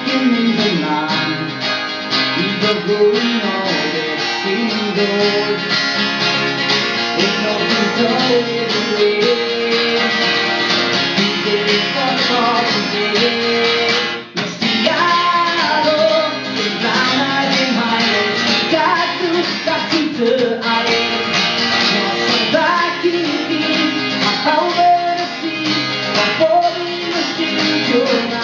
in the land, either growing or seeing gold. There's nothing so everywhere. These days for today. No Seattle, the ground I in highways. Got to I. No back in the power to see. I'm falling the studio.